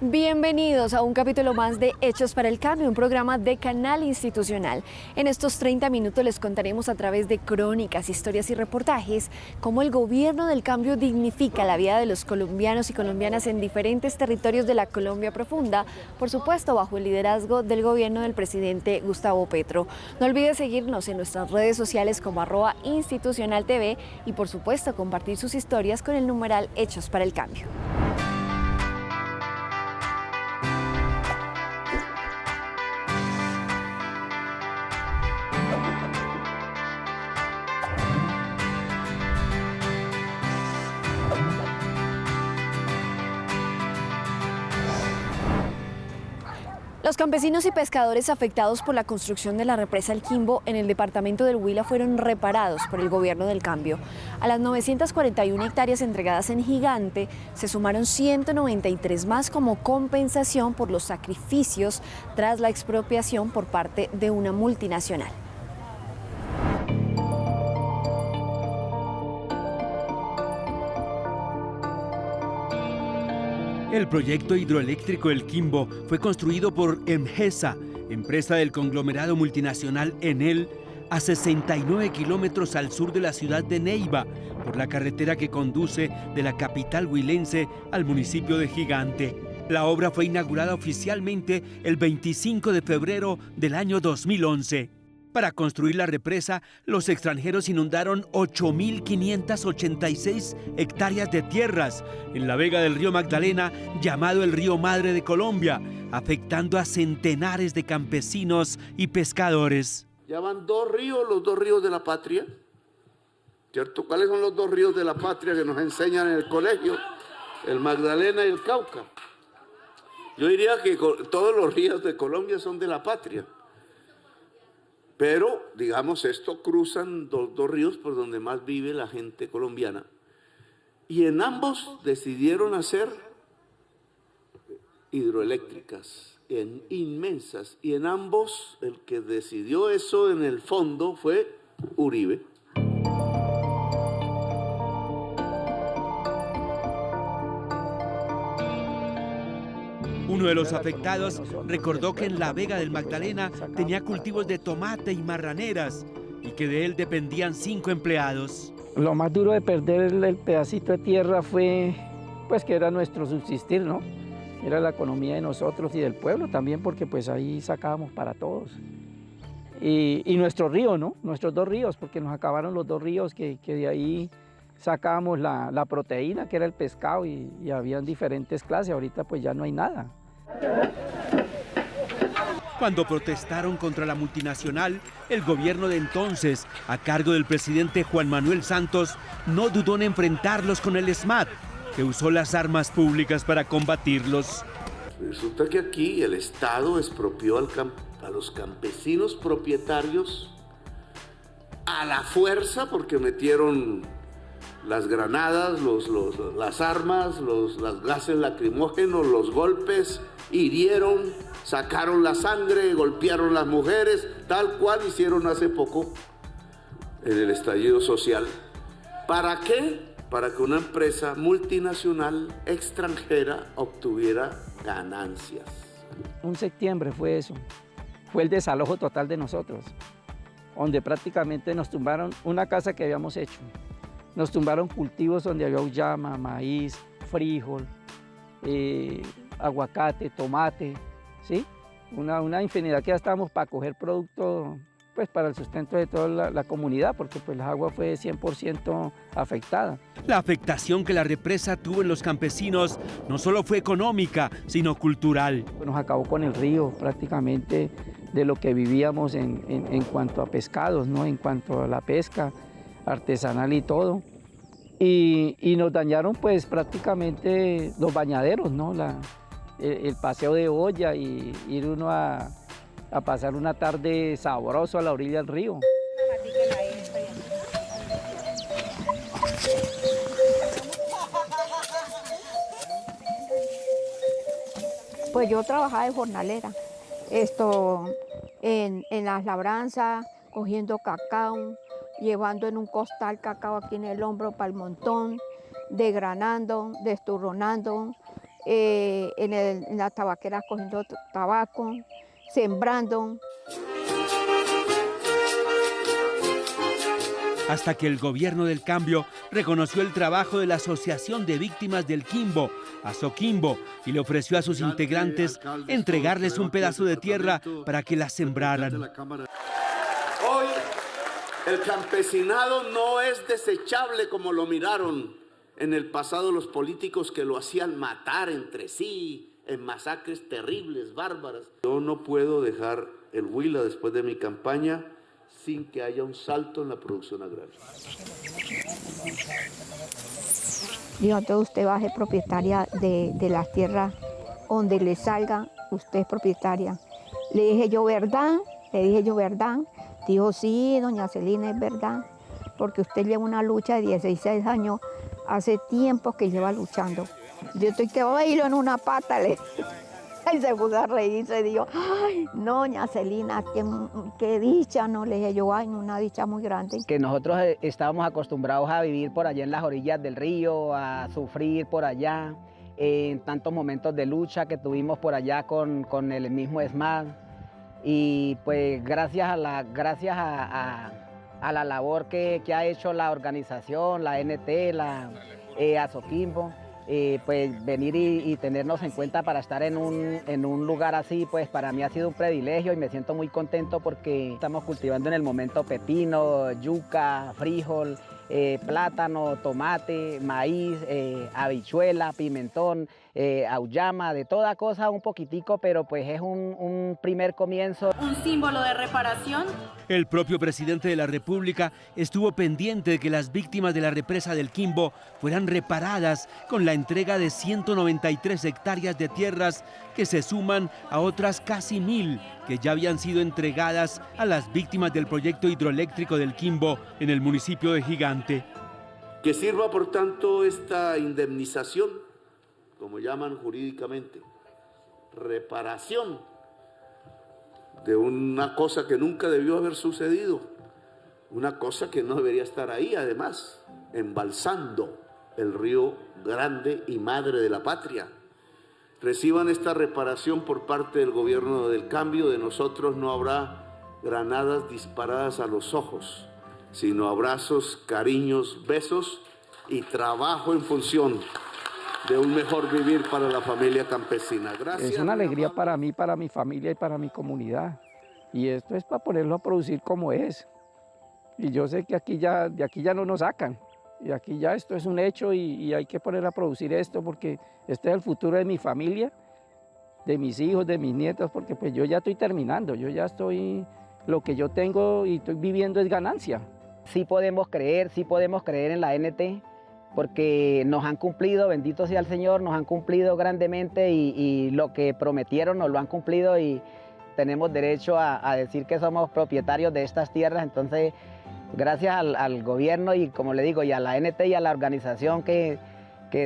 Bienvenidos a un capítulo más de Hechos para el Cambio, un programa de Canal Institucional. En estos 30 minutos les contaremos a través de crónicas, historias y reportajes cómo el gobierno del cambio dignifica la vida de los colombianos y colombianas en diferentes territorios de la Colombia profunda, por supuesto bajo el liderazgo del gobierno del presidente Gustavo Petro. No olvide seguirnos en nuestras redes sociales como @institucionaltv y por supuesto compartir sus historias con el numeral Hechos para el Cambio. Los campesinos y pescadores afectados por la construcción de la represa El Quimbo en el departamento del Huila fueron reparados por el gobierno del cambio. A las 941 hectáreas entregadas en Gigante se sumaron 193 más como compensación por los sacrificios tras la expropiación por parte de una multinacional. El proyecto hidroeléctrico El Quimbo fue construido por Emgesa, empresa del conglomerado multinacional Enel, a 69 kilómetros al sur de la ciudad de Neiva, por la carretera que conduce de la capital huilense al municipio de Gigante. La obra fue inaugurada oficialmente el 25 de febrero del año 2011. Para construir la represa, los extranjeros inundaron 8.586 hectáreas de tierras en la vega del río Magdalena, llamado el Río Madre de Colombia, afectando a centenares de campesinos y pescadores. Ya van dos ríos, los dos ríos de la patria, ¿cierto? ¿Cuáles son los dos ríos de la patria que nos enseñan en el colegio? El Magdalena y el Cauca. Yo diría que todos los ríos de Colombia son de la patria. Pero, digamos, esto cruzan dos ríos por donde más vive la gente colombiana. Y en ambos decidieron hacer hidroeléctricas, inmensas. Y en ambos, el que decidió eso en el fondo fue Uribe. Uno de los afectados recordó que en la vega del Magdalena tenía cultivos de tomate y marraneras y que de él dependían 5 empleados. Lo más duro de perder el pedacito de tierra fue pues que era nuestro subsistir, ¿no? Era la economía de nosotros y del pueblo también, porque pues ahí sacábamos para todos. Y nuestro río, ¿no? Nuestros dos ríos, porque nos acabaron los dos ríos que de ahí sacábamos la proteína, que era el pescado, y habían diferentes clases. Ahorita pues ya no hay nada. Cuando protestaron contra la multinacional, el gobierno de entonces, a cargo del presidente Juan Manuel Santos, no dudó en enfrentarlos con el SMAT, que usó las armas públicas para combatirlos. Resulta que aquí el Estado expropió a los campesinos propietarios a la fuerza, porque metieron las granadas, las armas, los gases lacrimógenos, los golpes, hirieron, sacaron la sangre, golpearon las mujeres, tal cual hicieron hace poco en el estallido social. ¿Para qué? Para que una empresa multinacional extranjera obtuviera ganancias. Un septiembre fue eso, fue el desalojo total de nosotros, donde prácticamente nos tumbaron una casa que habíamos hecho. Nos tumbaron cultivos donde había uyama, maíz, frijol, aguacate, tomate, ¿sí? Una infinidad que ya estábamos para coger producto pues, para el sustento de toda la comunidad, porque pues, la agua fue 100% afectada. La afectación que la represa tuvo en los campesinos no solo fue económica, sino cultural. Nos acabó con el río prácticamente de lo que vivíamos en cuanto a pescados, ¿no? En cuanto a la pesca artesanal y todo, y nos dañaron pues prácticamente los bañaderos, ¿no? El paseo de olla y ir uno a pasar una tarde sabroso a la orilla del río. Pues yo trabajaba de jornalera, en las labranzas, cogiendo cacao, llevando en un costal cacao aquí en el hombro para el montón, desgranando, desturronando, en las tabaqueras cogiendo tabaco, sembrando. Hasta que el gobierno del cambio reconoció el trabajo de la Asociación de Víctimas del Quimbo, Asoquimbo, y le ofreció a sus integrantes entregarles un pedazo de tierra para que la sembraran. Hoy el campesinado no es desechable como lo miraron en el pasado los políticos que lo hacían matar entre sí en masacres terribles, bárbaras. Yo no puedo dejar el Huila después de mi campaña sin que haya un salto en la producción agraria. Dijo, entonces usted va a ser propietaria de las tierras donde le salga, usted es propietaria. Le dije yo, ¿verdad? Le dije yo, ¿verdad? Dijo, sí, doña Celina, es verdad, porque usted lleva una lucha de 16 años, hace tiempo que lleva luchando. Yo estoy que bailo en una pata, le y se puso a reírse, dijo, ay, no, doña Celina, qué dicha, no, le dije yo, ay, una dicha muy grande. Que nosotros estábamos acostumbrados a vivir por allá en las orillas del río, a sufrir por allá, en tantos momentos de lucha que tuvimos por allá con el mismo ESMAD, y pues gracias a la labor que ha hecho la organización, la NT, la Asoquimbo, pues venir y tenernos en cuenta para estar en un lugar así, pues para mí ha sido un privilegio y me siento muy contento porque estamos cultivando en el momento pepino, yuca, frijol, plátano, tomate, maíz, habichuela, pimentón, auyama, de toda cosa un poquitico, pero pues es un primer comienzo. Un símbolo de reparación. El propio presidente de la República estuvo pendiente de que las víctimas de la represa del Quimbo fueran reparadas con la entrega de 193 hectáreas de tierras que se suman a otras casi 1000 que ya habían sido entregadas a las víctimas del proyecto hidroeléctrico del Quimbo en el municipio de Gigante. Que sirva, por tanto, esta indemnización, como llaman jurídicamente, reparación de una cosa que nunca debió haber sucedido, una cosa que no debería estar ahí, además, embalsando el río grande y madre de la patria. Reciban esta reparación por parte del gobierno del cambio. De nosotros no habrá granadas disparadas a los ojos, sino abrazos, cariños, besos y trabajo en función de un mejor vivir para la familia campesina. Gracias. Es una alegría para mí, para mi familia y para mi comunidad. Y esto es para ponerlo a producir como es. Y yo sé que de aquí ya no nos sacan. Y aquí ya esto es un hecho y hay que poner a producir esto porque este es el futuro de mi familia, de mis hijos, de mis nietos, porque pues yo ya estoy terminando, yo ya estoy, lo que yo tengo y estoy viviendo es ganancia. Sí podemos creer en la NT, porque nos han cumplido, bendito sea el Señor, nos han cumplido grandemente y lo que prometieron nos lo han cumplido y tenemos derecho a decir que somos propietarios de estas tierras. Entonces, gracias al gobierno y, como le digo, y a la NT y a la organización que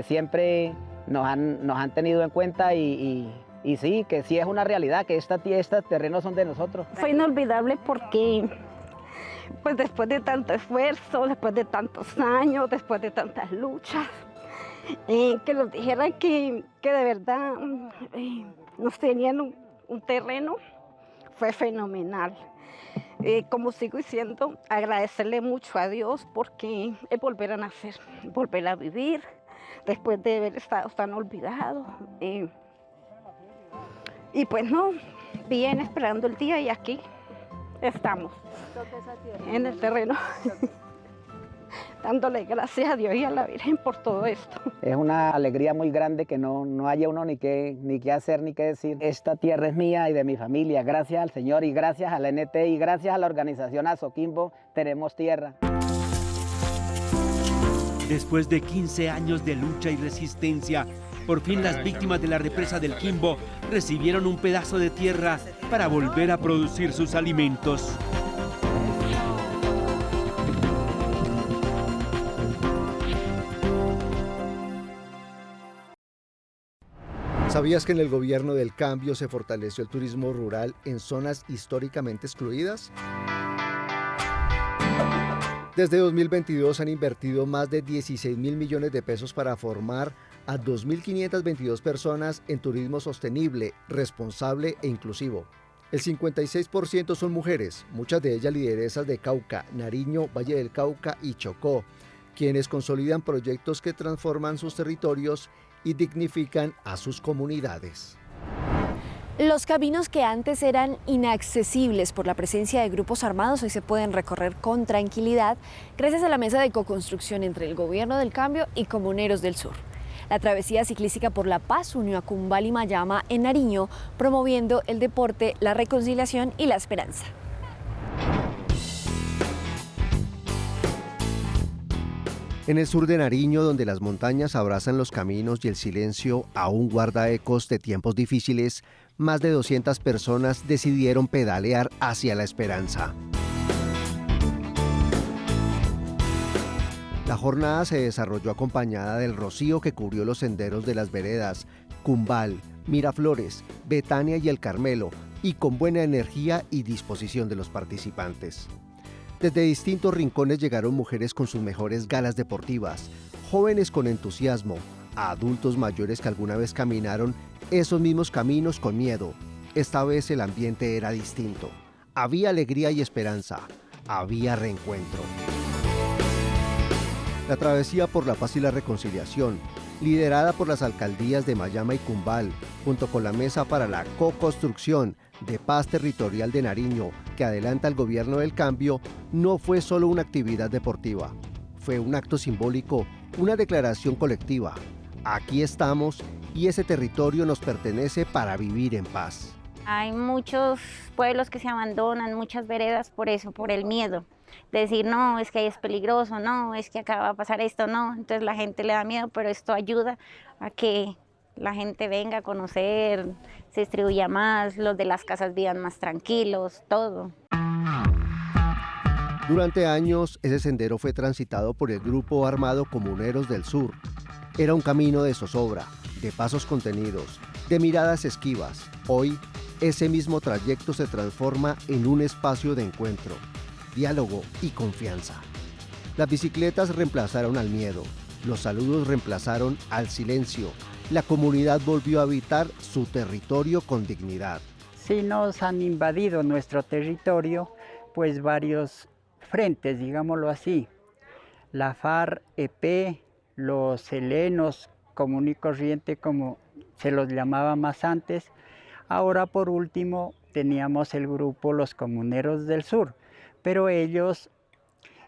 siempre nos han tenido en cuenta y sí, que sí es una realidad, que estos terrenos son de nosotros. Fue inolvidable porque pues después de tanto esfuerzo, después de tantos años, después de tantas luchas, que nos dijeran que de verdad nos tenían un terreno, fue fenomenal. Como sigo diciendo, agradecerle mucho a Dios porque es volver a nacer, volver a vivir, después de haber estado tan olvidado. Y pues no, bien esperando el día y aquí estamos, en el terreno, dándole gracias a Dios y a la Virgen por todo esto. Es una alegría muy grande que no haya uno ni qué hacer ni qué decir. Esta tierra es mía y de mi familia, gracias al Señor y gracias a la NT y gracias a la organización Asoquimbo tenemos tierra. Después de 15 años de lucha y resistencia, por fin las víctimas de la represa del Quimbo recibieron un pedazo de tierra para volver a producir sus alimentos. ¿Sabías que en el gobierno del cambio se fortaleció el turismo rural en zonas históricamente excluidas? Desde 2022 han invertido más de 16.000 millones de pesos para formar a 2.522 personas en turismo sostenible, responsable e inclusivo. El 56% son mujeres, muchas de ellas lideresas de Cauca, Nariño, Valle del Cauca y Chocó, quienes consolidan proyectos que transforman sus territorios y dignifican a sus comunidades. Los caminos que antes eran inaccesibles por la presencia de grupos armados hoy se pueden recorrer con tranquilidad gracias a la mesa de coconstrucción entre el Gobierno del Cambio y Comuneros del Sur. La travesía ciclística por La Paz unió a Cumbal y Mayama en Nariño, promoviendo el deporte, la reconciliación y la esperanza. En el sur de Nariño, donde las montañas abrazan los caminos y el silencio aún guarda ecos de tiempos difíciles, más de 200 personas decidieron pedalear hacia la esperanza. La jornada se desarrolló acompañada del rocío que cubrió los senderos de las veredas Cumbal, Miraflores, Betania y El Carmelo, y con buena energía y disposición de los participantes. Desde distintos rincones llegaron mujeres con sus mejores galas deportivas, jóvenes con entusiasmo, a adultos mayores que alguna vez caminaron esos mismos caminos con miedo. Esta vez el ambiente era distinto. Había alegría y esperanza. Había reencuentro. La travesía por la paz y la reconciliación, liderada por las alcaldías de Mayama y Cumbal, junto con la Mesa para la Co-construcción de Paz Territorial de Nariño, que adelanta el Gobierno del Cambio, no fue solo una actividad deportiva. Fue un acto simbólico, una declaración colectiva. Aquí estamos y ese territorio nos pertenece para vivir en paz. Hay muchos pueblos que se abandonan, muchas veredas por eso, por el miedo. Decir, no, es que ahí es peligroso, no, es que acá va a pasar esto, no. Entonces la gente le da miedo, pero esto ayuda a que la gente venga a conocer, se distribuya más, los de las casas vivan más tranquilos, todo. Durante años, ese sendero fue transitado por el grupo armado Comuneros del Sur. Era un camino de zozobra, de pasos contenidos, de miradas esquivas. Hoy, ese mismo trayecto se transforma en un espacio de encuentro, diálogo y confianza. Las bicicletas reemplazaron al miedo, los saludos reemplazaron al silencio. La comunidad volvió a habitar su territorio con dignidad. Sí nos han invadido nuestro territorio, pues varios frentes, digámoslo así. La FARC, EP, los helenos, común y corriente, como se los llamaba más antes. Ahora, por último, teníamos el grupo Los Comuneros del Sur, pero ellos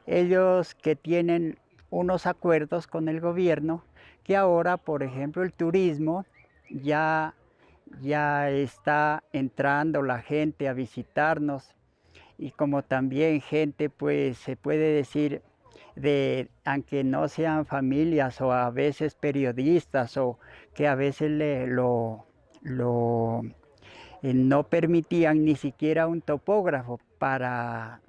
que tienen unos acuerdos con el gobierno, que ahora, por ejemplo, el turismo ya está entrando la gente a visitarnos, y como también gente, pues se puede decir, aunque no sean familias o a veces periodistas, o que a veces no permitían ni siquiera un topógrafo para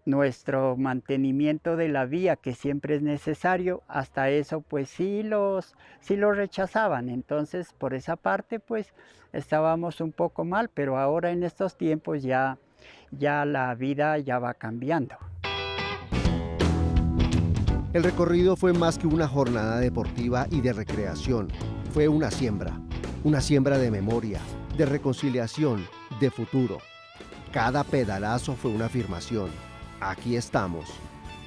nuestro mantenimiento de la vía, que siempre es necesario. Hasta eso pues sí lo rechazaban. Entonces por esa parte pues estábamos un poco mal, pero ahora en estos tiempos ya la vida ya va cambiando. El recorrido fue más que una jornada deportiva y de recreación. Fue una siembra de memoria, de reconciliación, de futuro. Cada pedalazo fue una afirmación. Aquí estamos,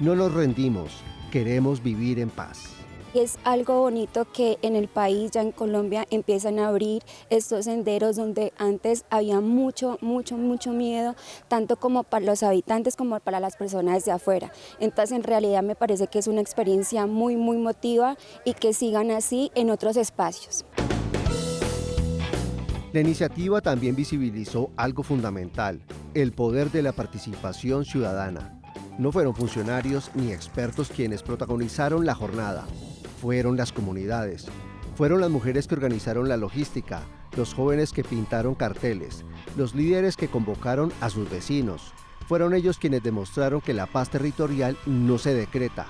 no nos rendimos, queremos vivir en paz. Es algo bonito que en el país, ya en Colombia, empiezan a abrir estos senderos donde antes había mucho miedo, tanto como para los habitantes como para las personas de afuera. Entonces, en realidad me parece que es una experiencia muy emotiva y que sigan así en otros espacios. La iniciativa también visibilizó algo fundamental, el poder de la participación ciudadana. No fueron funcionarios ni expertos quienes protagonizaron la jornada, fueron las comunidades, fueron las mujeres que organizaron la logística, los jóvenes que pintaron carteles, los líderes que convocaron a sus vecinos. Fueron ellos quienes demostraron que la paz territorial no se decreta,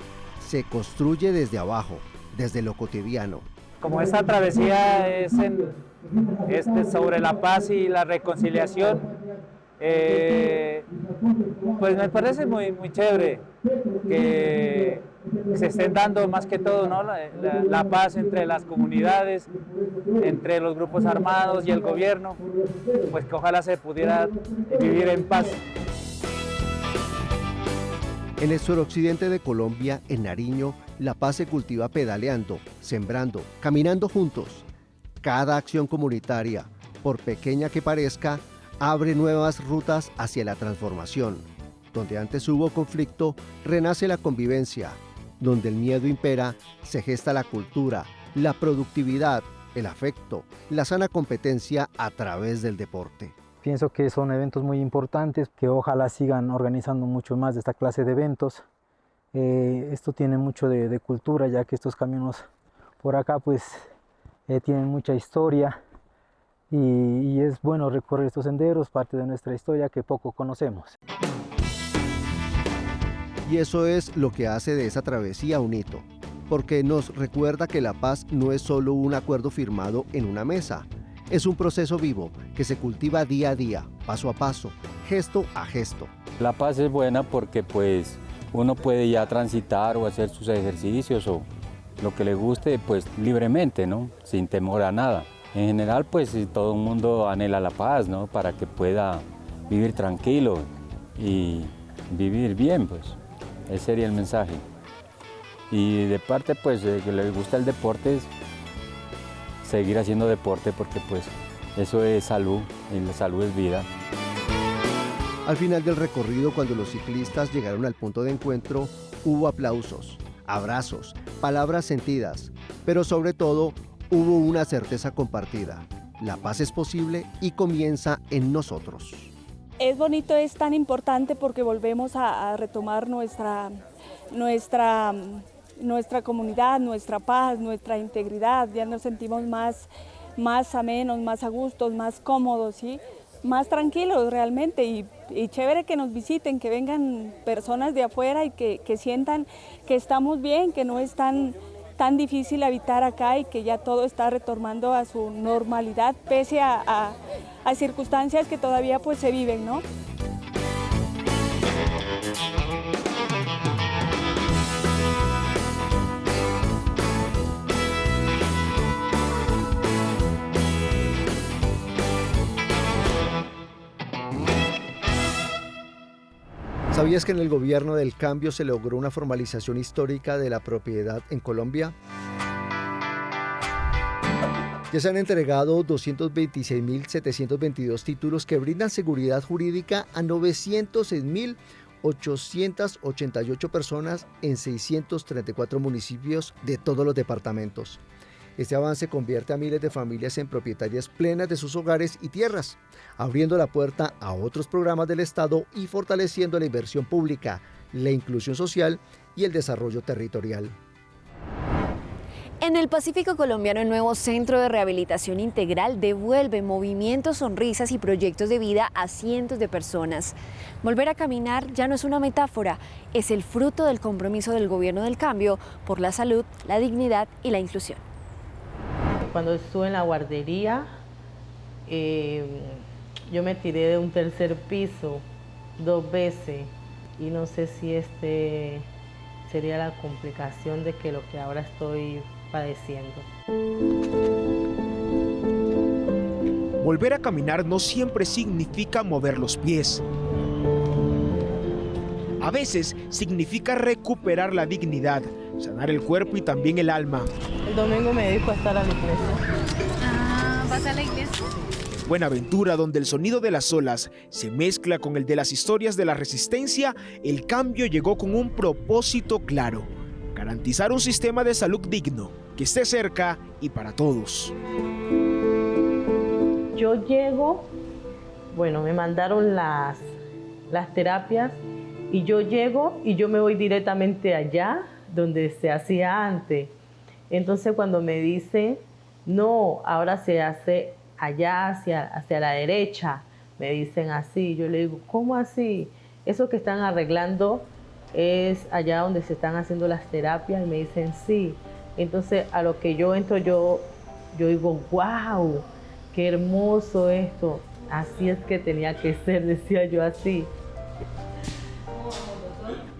se construye desde abajo, desde lo cotidiano. Como esta travesía es sobre la paz y la reconciliación, pues me parece muy chévere que se estén dando más que todo, ¿no? la paz entre las comunidades, entre los grupos armados y el gobierno, pues que ojalá se pudiera vivir en paz. En el suroccidente de Colombia, en Nariño, la paz se cultiva pedaleando, sembrando, caminando juntos. Cada acción comunitaria, por pequeña que parezca, abre nuevas rutas hacia la transformación. Donde antes hubo conflicto, renace la convivencia. Donde el miedo impera, se gesta la cultura, la productividad, el afecto, la sana competencia a través del deporte. Pienso que son eventos muy importantes, que ojalá sigan organizando mucho más de esta clase de eventos. Esto tiene mucho de cultura, ya que estos caminos por acá pues tienen mucha historia y es bueno recorrer estos senderos, parte de nuestra historia que poco conocemos. Y eso es lo que hace de esa travesía un hito, porque nos recuerda que la paz no es solo un acuerdo firmado en una mesa. Es un proceso vivo que se cultiva día a día, paso a paso, gesto a gesto. La paz es buena porque pues uno puede ya transitar o hacer sus ejercicios o lo que le guste pues libremente, ¿no? Sin temor a nada. En general pues todo el mundo anhela la paz, ¿no? Para que pueda vivir tranquilo y vivir bien, pues. Ese sería el mensaje. Y de parte pues que le gusta el deporte, seguir haciendo deporte porque pues eso es salud y la salud es vida. Al final del recorrido, cuando los ciclistas llegaron al punto de encuentro, hubo aplausos, abrazos, palabras sentidas, pero sobre todo hubo una certeza compartida. La paz es posible y comienza en nosotros. Es bonito, es tan importante porque volvemos a retomar nuestra comunidad, nuestra paz, nuestra integridad. Ya nos sentimos más amenos, más a gustos, más cómodos, ¿sí? Más tranquilos realmente y chévere que nos visiten, que vengan personas de afuera y que sientan que estamos bien, que no es tan difícil habitar acá y que ya todo está retornando a su normalidad pese a circunstancias que todavía pues se viven, ¿no? ¿Sabías que en el gobierno del cambio se logró una formalización histórica de la propiedad en Colombia? Ya se han entregado 226.722 títulos que brindan seguridad jurídica a 906.888 personas en 634 municipios de todos los departamentos. Este avance convierte a miles de familias en propietarias plenas de sus hogares y tierras, abriendo la puerta a otros programas del Estado y fortaleciendo la inversión pública, la inclusión social y el desarrollo territorial. En el Pacífico colombiano, el nuevo Centro de Rehabilitación Integral devuelve movimientos, sonrisas y proyectos de vida a cientos de personas. Volver a caminar ya no es una metáfora, es el fruto del compromiso del Gobierno del Cambio por la salud, la dignidad y la inclusión. Cuando estuve en la guardería, yo me tiré de un tercer piso 2 veces y no sé si sería la complicación de que lo que ahora estoy padeciendo. Volver a caminar no siempre significa mover los pies. A veces significa recuperar la dignidad, sanar el cuerpo y también el alma. El domingo me dedico a estar a la iglesia. ¿Vas a la iglesia? Buenaventura, donde el sonido de las olas se mezcla con el de las historias de la resistencia, el cambio llegó con un propósito claro: garantizar un sistema de salud digno, que esté cerca y para todos. Yo llego, bueno, me mandaron las terapias y yo llego y yo me voy directamente allá donde se hacía antes. Entonces cuando me dice, no, ahora se hace allá hacia la derecha, me dicen así, yo le digo, ¿cómo así? Eso que están arreglando es allá donde se están haciendo las terapias, y me dicen sí. Entonces a lo que yo entro, yo digo, wow, qué hermoso esto, así es que tenía que ser, decía yo así.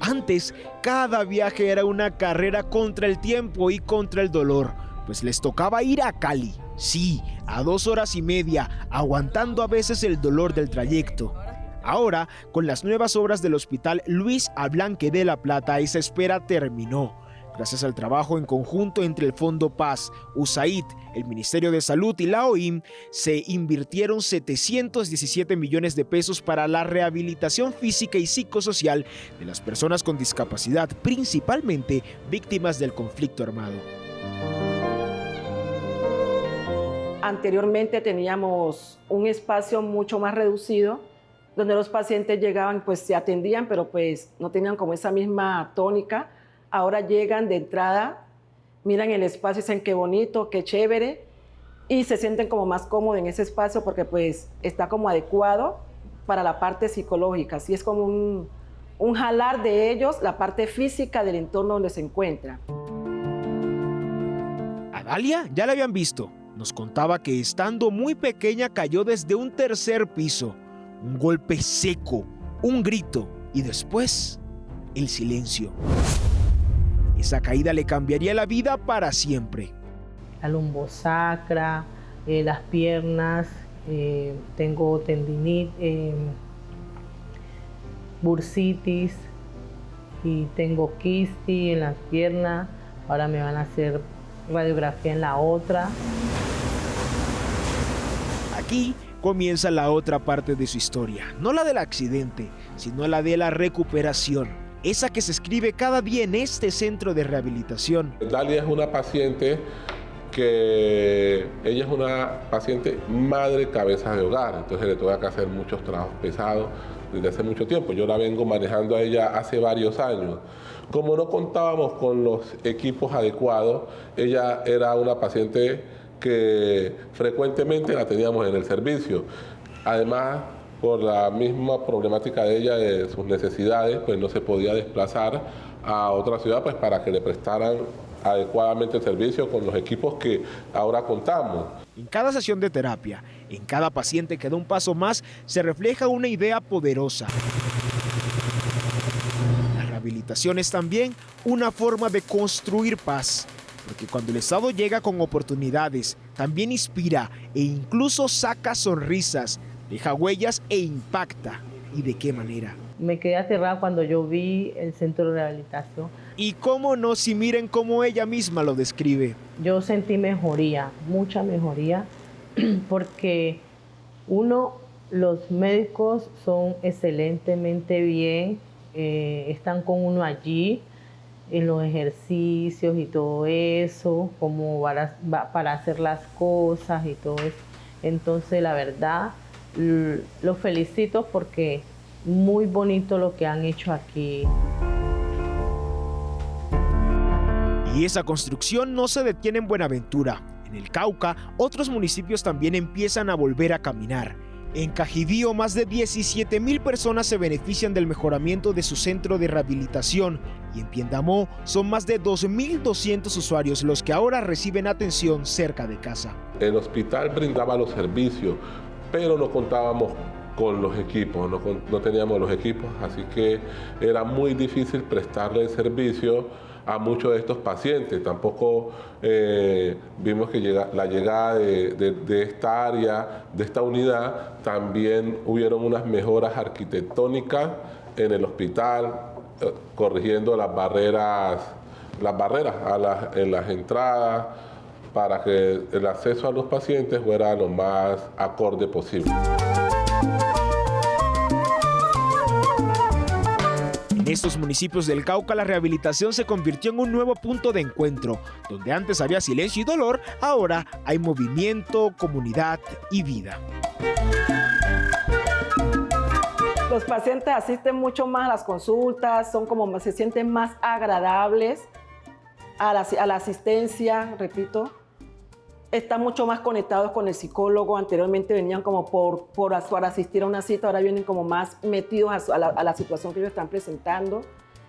Antes, cada viaje era una carrera contra el tiempo y contra el dolor, pues les tocaba ir a Cali, sí, a 2 horas y media, aguantando a veces el dolor del trayecto. Ahora, con las nuevas obras del Hospital Luis Ablanque de La Plata, esa espera terminó. Gracias al trabajo en conjunto entre el Fondo Paz, USAID, el Ministerio de Salud y la OIM, se invirtieron 717 millones de pesos para la rehabilitación física y psicosocial de las personas con discapacidad, principalmente víctimas del conflicto armado. Anteriormente teníamos un espacio mucho más reducido, donde los pacientes llegaban, pues se atendían, pero pues no tenían como esa misma tónica. Ahora llegan de entrada, miran el espacio y dicen qué bonito, qué chévere, y se sienten como más cómodos en ese espacio porque pues está como adecuado para la parte psicológica. Así es como un jalar de ellos, la parte física del entorno donde se encuentran. A Dalia ya la habían visto. Nos contaba que estando muy pequeña cayó desde un 3er piso. Un golpe seco, un grito y después el silencio. Esa caída le cambiaría la vida para siempre. La lumbosacra, las piernas, tengo tendinitis, bursitis y tengo quistis en las piernas. Ahora me van a hacer radiografía en la otra. Aquí comienza la otra parte de su historia, no la del accidente, sino la de la recuperación, esa que se escribe cada día en este centro de rehabilitación. Dalia es una paciente ella es una paciente madre cabeza de hogar, entonces le toca que hacer muchos trabajos pesados desde hace mucho tiempo. Yo la vengo manejando a ella hace varios años. Como no contábamos con los equipos adecuados, ella era una paciente que frecuentemente la teníamos en el servicio. Además, por la misma problemática de ella, de sus necesidades, pues no se podía desplazar a otra ciudad pues, para que le prestaran adecuadamente el servicio con los equipos que ahora contamos. En cada sesión de terapia, en cada paciente que da un paso más, se refleja una idea poderosa. La rehabilitación es también una forma de construir paz. Porque cuando el Estado llega con oportunidades, también inspira e incluso saca sonrisas, deja huellas e impacta. ¿Y de qué manera? Me quedé aterrada cuando yo vi el centro de rehabilitación. Y cómo no, si miren cómo ella misma lo describe. Yo sentí mejoría, mucha mejoría, porque los médicos son excelentemente bien, están con uno allí, en los ejercicios y todo eso, como para hacer las cosas y todo eso. Entonces, la verdad, los felicito porque muy bonito lo que han hecho aquí. Y esa construcción no se detiene en Buenaventura. En el Cauca, otros municipios también empiezan a volver a caminar. En Cajibío, más de 17,000 personas se benefician del mejoramiento de su centro de rehabilitación y en Piendamó son más de 2,200 usuarios los que ahora reciben atención cerca de casa. El hospital brindaba los servicios, pero no contábamos con los equipos, no teníamos los equipos, así que era muy difícil prestarle el servicio a muchos de estos pacientes. Tampoco vimos que la llegada de esta área, de esta unidad, también hubieron unas mejoras arquitectónicas en el hospital, corrigiendo las barreras en las entradas para que el acceso a los pacientes fuera lo más acorde posible. En estos municipios del Cauca, la rehabilitación se convirtió en un nuevo punto de encuentro. Donde antes había silencio y dolor, ahora hay movimiento, comunidad y vida. Los pacientes asisten mucho más a las consultas, se sienten más agradables a la asistencia, repito. Están mucho más conectados con el psicólogo. Anteriormente venían como por asistir a una cita, ahora vienen como más metidos a la situación que ellos están presentando.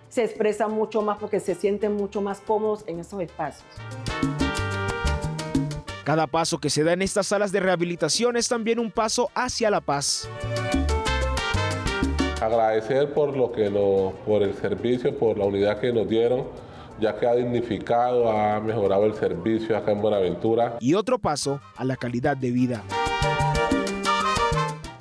Se expresan mucho más porque se sienten mucho más cómodos en esos espacios. Cada paso que se da en estas salas de rehabilitación es también un paso hacia la paz. Agradecer por el servicio, por la unidad que nos dieron, ya que ha dignificado, ha mejorado el servicio acá en Buenaventura. Y otro paso a la calidad de vida.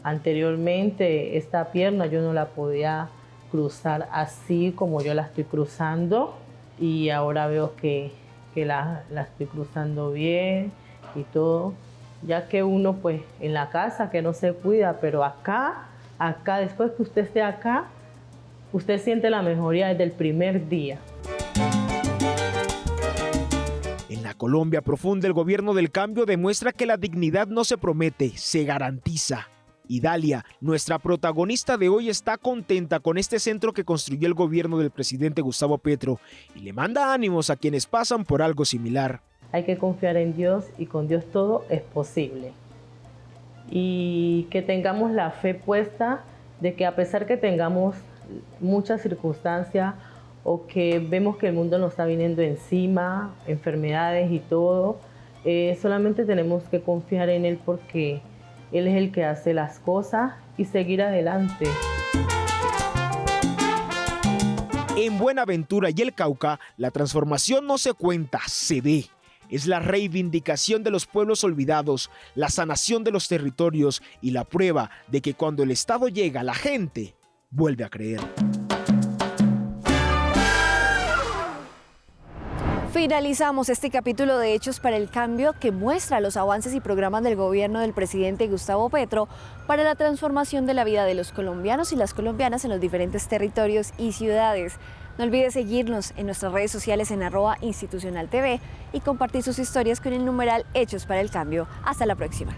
Anteriormente esta pierna yo no la podía cruzar así como yo la estoy cruzando, y ahora veo que la estoy cruzando bien y todo, ya que uno pues en la casa que no se cuida, pero acá después que usted esté acá, usted siente la mejoría desde el primer día. En la Colombia profunda, el gobierno del cambio demuestra que la dignidad no se promete, se garantiza. Y Dalia, nuestra protagonista de hoy, está contenta con este centro que construyó el gobierno del presidente Gustavo Petro y le manda ánimos a quienes pasan por algo similar. Hay que confiar en Dios y con Dios todo es posible. Y que tengamos la fe puesta de que a pesar que tengamos muchas circunstancias o que vemos que el mundo nos está viniendo encima, enfermedades y todo, solamente tenemos que confiar en Él porque Él es el que hace las cosas y seguir adelante. En Buenaventura y el Cauca, la transformación no se cuenta, se ve. Es la reivindicación de los pueblos olvidados, la sanación de los territorios y la prueba de que cuando el Estado llega, la gente vuelve a creer. Finalizamos este capítulo de Hechos para el Cambio, que muestra los avances y programas del gobierno del presidente Gustavo Petro para la transformación de la vida de los colombianos y las colombianas en los diferentes territorios y ciudades. No olvide seguirnos en nuestras redes sociales en @institucionaltv y compartir sus historias con el numeral Hechos para el Cambio. Hasta la próxima.